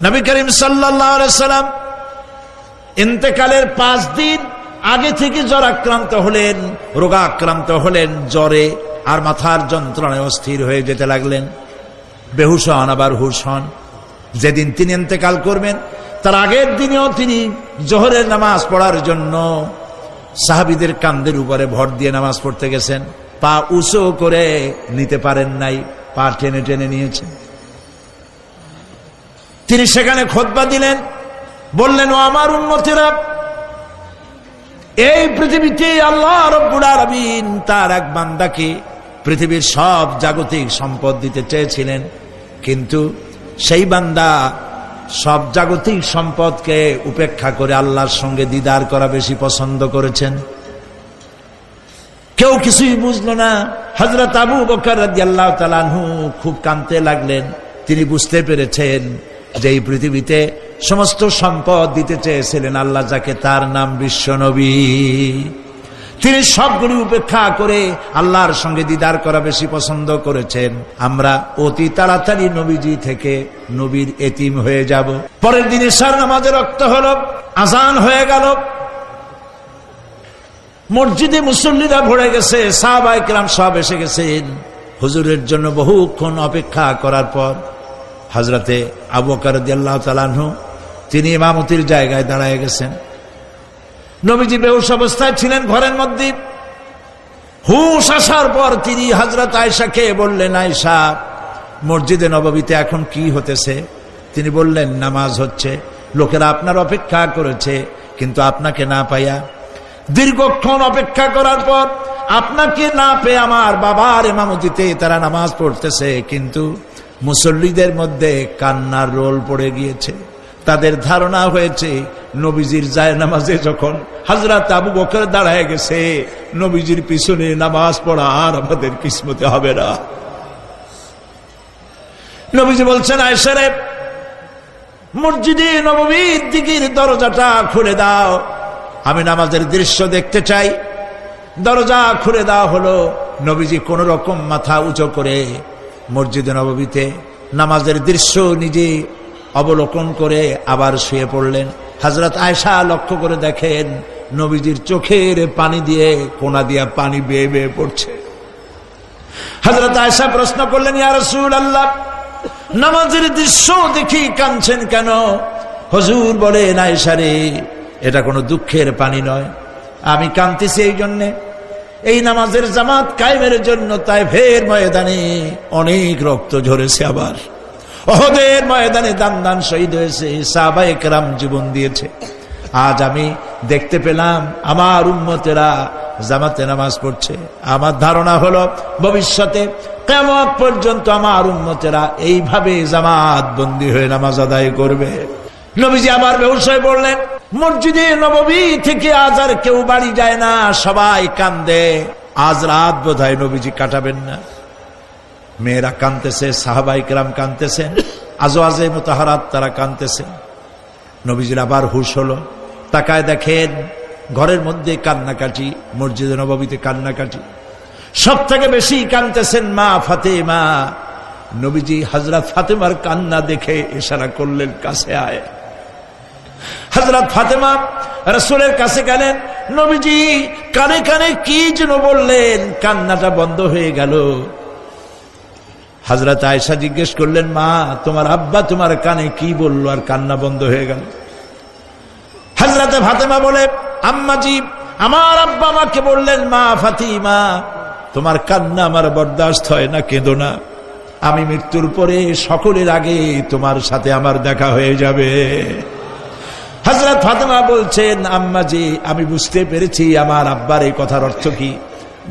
নবী করিম সাল্লাল্লাহু আলাইহি সাল্লাম ইন্তেকালের 5 দিন আগে থেকে জ্বর আক্রান্ত হলেন, রোগাক্রান্ত হলেন, জ্বরে আর মাথার যন্ত্রণায় অস্থির হয়ে যেতে লাগলেন। বেহুশ হন, আবার হুশ হন। যেদিন তিনি ইন্তেকাল করবেন তার আগের দিনেও তিনি জোহরের নামাজ পড়ার জন্য সাহাবীদের কাঁধের উপরে ভর দিয়ে নামাজ পড়তে গেছেন। পা উঁচু করে নিতে পারেন নাই, পা টেনে টেনে নিয়েছেন। তিনি সেখানে খুতবা দিলেন, বললেন, ও আমার উম্মতেরা, এই পৃথিবীতে আল্লাহ রাব্বুল আলামিন তার এক বান্দাকে পৃথিবীর সব জাগতিক সম্পদ দিতে চেয়েছিলেন, কিন্তু সেই বান্দা সব জাগতিক সম্পদকে উপেক্ষা করে আল্লাহর সঙ্গে দিদার করা বেশি পছন্দ করেছেন। কেউ কিছুই বুঝলো না। হযরত আবু বকর রাদিয়াল্লাহু তাআলা আনহু খুব কাঁদতে লাগলেন। তিনি বুঝতে পেরেছেন যে এই পৃথিবীতে সমস্ত সম্পদ দিতে চেয়েছিলেন আল্লাহ যাকে, তার নাম বিশ্বনবী। তিনি সবগুলি উপেক্ষা করে আল্লাহর সঙ্গে দিদার করা বেশি পছন্দ করেছেন। আমরা অতি তাড়াতাড়ি নবীজি থেকে নবীর এতিম হয়ে যাব। পরের দিন ইশার নামাজের রক্ত হলো, আজান হয়ে গেল। মসজিদে মুসল্লিরা ভরে গেছে, সাহাবায়ে কেরাম সব এসে গেছেন। হুজুরের জন্য বহুক্ষণ অপেক্ষা করার পর হযরতে আবু বকর রাদিয়াল্লাহু তাআলা আনহু তিনি ইমামতির জায়গায় দাঁড়ায় গেছেন। নবীজি বেহুশ অবস্থায় ছিলেন ঘরের মধ্যে। হুশ আসার পর তিনি হযরত আয়েশাকে বললেন, আয়েশা, মসজিদে নববীতে এখন কি হতেছে? তিনি বললেন, নামাজ হচ্ছে। লোকেরা আপনার অপেক্ষা করেছে, কিন্তু আপনাকে না পাইয়া দীর্ঘক্ষণ অপেক্ষা করার পর আপনাকে না পেয়ে আমার বাবার ইমামতিতে তারা নামাজ পড়তেছে, কিন্তু মুসল্লিদের মধ্যে কান্নার রোল পড়ে গিয়েছে। তাদের ধারণা হয়েছে নবীজির জায়নামাজে যখন হযরত আবু বকর দাঁড়ায় গেছে, নবীজির পিছনে নামাজ পড়া আর আমাদের কিসমতে হবে না। নবীজি বলছেন, আয়েশা রে, মসজিদে নববীর দিকের দরজাটা খুলে দাও, আমি নামাজের দৃশ্য দেখতে চাই। দরজা খুলে দেওয়া হলো। নবীজি কোন রকম মাথা উঁচু করে মসজিদে নববীতে নামাজের দৃশ্য নিজে অবলোকন করে আবার শুয়ে পড়লেন। হযরত আয়েশা লক্ষ্য করে দেখেন নবীজির চোখের পানি দিয়ে কোনা দিয়া পানি বেয়ে বেয়ে পড়ছে। হযরত আয়েশা প্রশ্ন করলেন, ইয়া রাসূলুল্লাহ, নামাজের দৃশ্য দেখি কাঁদছেন কেন? হুজুর বলেন, আয়েশা রে, এটা কোনো দুঃখের পানি নয়, আমি কাঁদতেছি এই জন্যে, এই নামাজের জামাত কায়েমের জন্য তায়েফের ময়দানে অনেক রক্ত ঝরেছে, আবার উহুদের ময়দানে দান দান শহীদ হয়েছে, সাহাবায়ে কেরাম জীবন দিয়েছে। আজ আমি দেখতে পেলাম আমার উম্মতেরা জামাতে নামাজ পড়ছে। আমার ধারণা হলো ভবিষ্যতে কিয়ামত পর্যন্ত আমার উম্মতেরা এইভাবে জামাত বন্দী হয়ে নামাজ আদায় করবে। নবীজি আবার বেহুশ হয়ে পড়লেন। মসজিদে নববী থেকে আজ আর কেউ বাড়ি যায় না, সবাই কান্দে। আজ রাত বোধহয় নবীজি কাটাবেন না। মেয়েরা কাঁদতেছে, সাহাবায়ে কেরাম কাঁদতেছেন, আজওয়াজে মুতাহারাত তারা কাঁদতেছেন। নবীজির আবার হুশ হলো, তাকায় দেখেন ঘরের মধ্যে কান্নাকাটি, মসজিদে নববীতে কান্নাকাটি। সব থেকে বেশি কাঁদতেছেন মা ফাতেমা। নবীজি হযরত ফাতেমার কান্না দেখে ইশারা করলেন, কাছে আয়। হযরত ফাতেমা রাসূলের কাছে গেলেন। নবীজি কানে কানে কি যেন বললেন, কান্নাটা বন্ধ হয়ে গেল। হযরত আয়েশা জিজ্ঞেস করলেন, মা, তোমার আব্বা তোমার কানে কি বলল আর কান্না বন্ধ হয়ে গেল? হযরত ফাতেমা বলে, আম্মাজি, আমার আব্বা আমাকে বললেন, মা ফাতিমা, তোমার কান্না আমার বরদাস্ত হয় না, কেঁদো না, আমি মৃত্যুর পরে সকলের আগে তোমার সাথে আমার দেখা হয়ে যাবে। হযরত ফাতেমা বলছেন, আম্মাজি, আমি বুঝতে পেরেছি আমার আব্বার এই কথার অর্থ কি।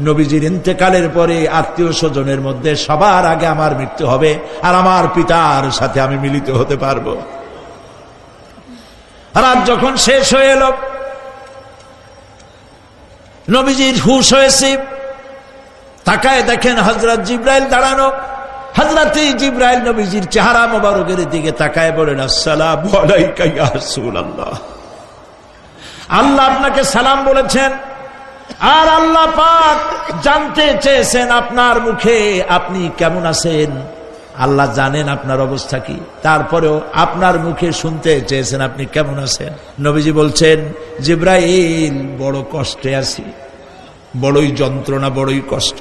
নবীজির ইন্তেকালের পরে আত্মীয় স্বজনের মধ্যে সবার আগে আমার মৃত্যু হবে, আর আমার পিতার সাথে আমি মিলিত হতে পারবো। রাত যখন শেষ হয়ে এলো, নবীজির হুশ হয়েছে। তাকায় দেখেন হযরত জিবরাইল দাঁড়ানো। হযরত জিবরাইল নবীজির চেহারা মোবারকের দিকে তাকায় বলেন, আসসালামু আলাইকা ইয়া রাসূলুল্লাহ। আল্লাহ আপনাকে সালাম বলেছেন, আর আল্লাহ পাক জানতে চেয়েছেন আপনার মুখে আপনি কেমন আছেন। আল্লাহ জানেন আপনার অবস্থা কি, তারপরেও আপনার মুখে শুনতে চেয়েছেন আপনি কেমন আছেন। নবীজি বলছেন, জিব্রাইল বড় কষ্টে আছি, বড়ই যন্ত্রণা, বড়ই কষ্ট।